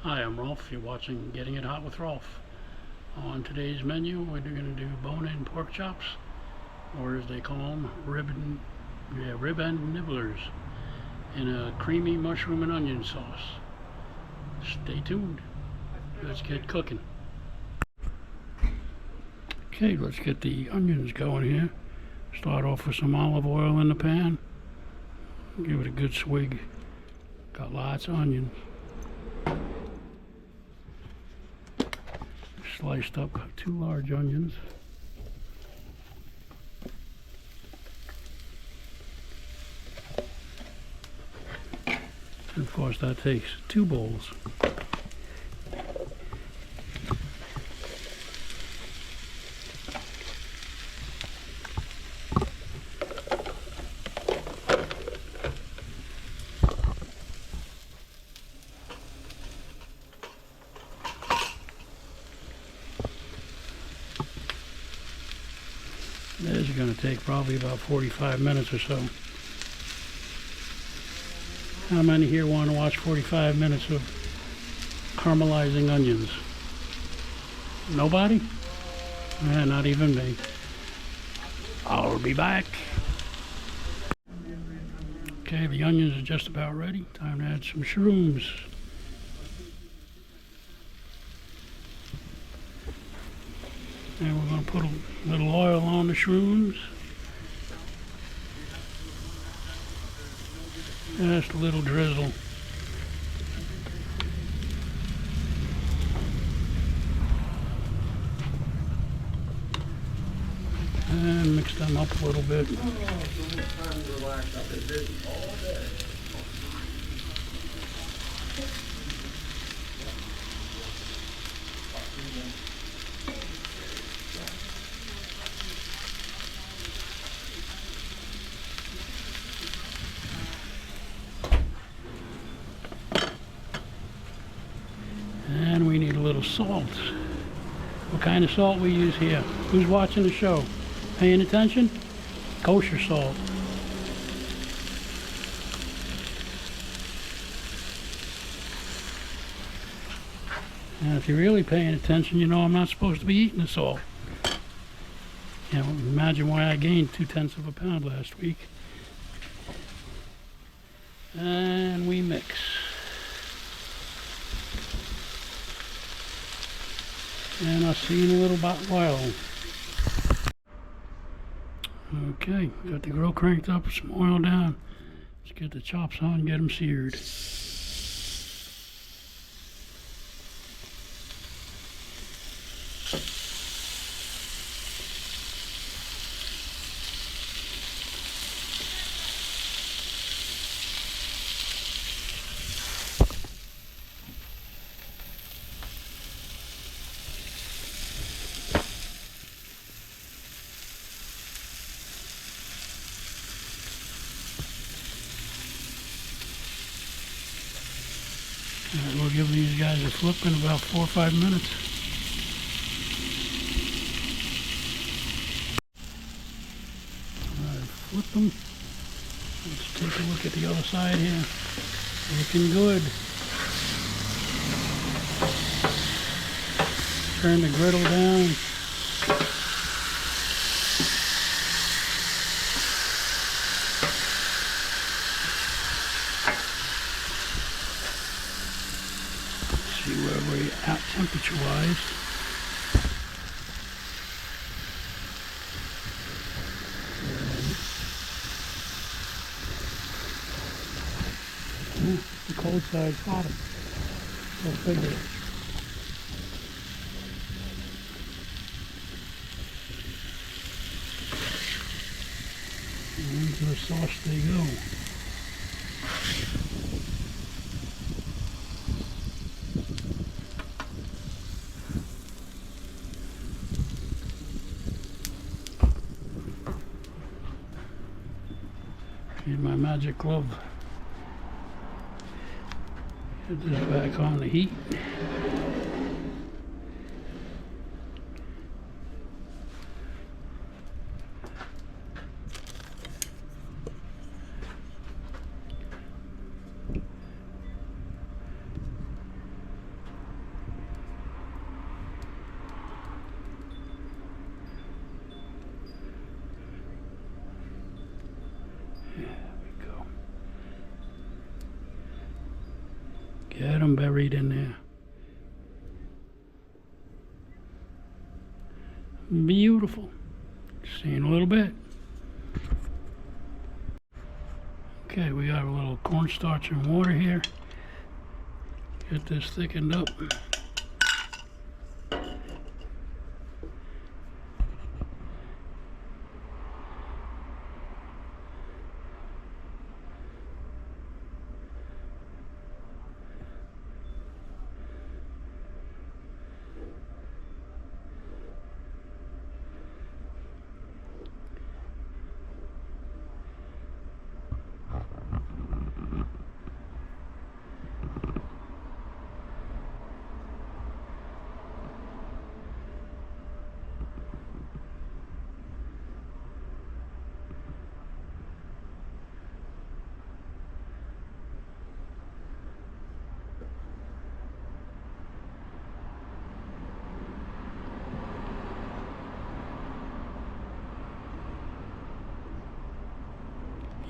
Hi, I'm Rolf. You're watching Getting It Hot with Rolf. On today's menu, we're going to do bone-in pork chops, or as they call them, rib and nibblers, in a creamy mushroom and onion sauce. Stay tuned. Let's get cooking. Okay, let's get the onions going here. Start off with some olive oil in the pan. Give it a good swig. Got lots of onions. Sliced up 2 large onions. And of course that takes 2 bowls. This is going to take probably about 45 minutes or so. How many here want to watch 45 minutes of caramelizing onions? Nobody? Not even me. I'll be back. Okay, the onions are just about ready. Time to add some shrooms. And we're going to put a little oil on the shrooms. Just a little drizzle. And mix them up a little bit. And we need a little salt. What kind of salt we use here? Who's watching the show? Paying attention? Kosher salt. And if you're really paying attention, you know I'm not supposed to be eating the salt. Can't imagine why I gained 2/10 pounds last week. And we mix. And I'll see you in a little while. Okay, got the grill cranked up, some oil down. Let's get the chops on and get them seared. We'll give these guys a flip in about 4 or 5 minutes. Alright, flip them. Let's take a look at the other side here. Looking good. Turn the griddle down. See where we're at temperature-wise. The cold side's hotter. Go figure. And into the sauce they go. Need my magic glove. Get this back on the heat. Get them buried in there. Beautiful. See in a little bit. Okay, we got a little cornstarch and water here. Get this thickened up.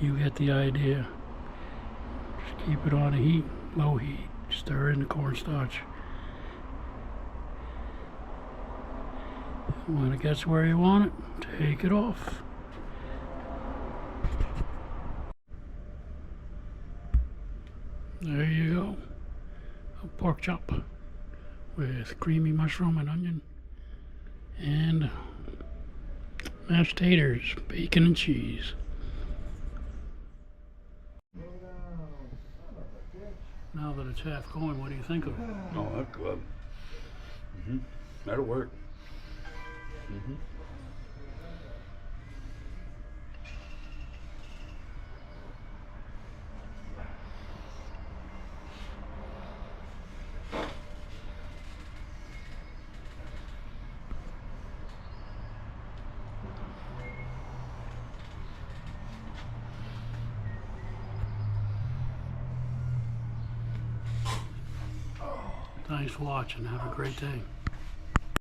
You get the idea. Just keep it on a heat, low heat. Stir in the cornstarch. When it gets where you want it, take it off. There you go. A pork chop with creamy mushroom and onion and mashed taters, bacon and cheese. Now that it's half going, what do you think of it? Oh, that's good. That'll work. Thanks for watching. Have a great day.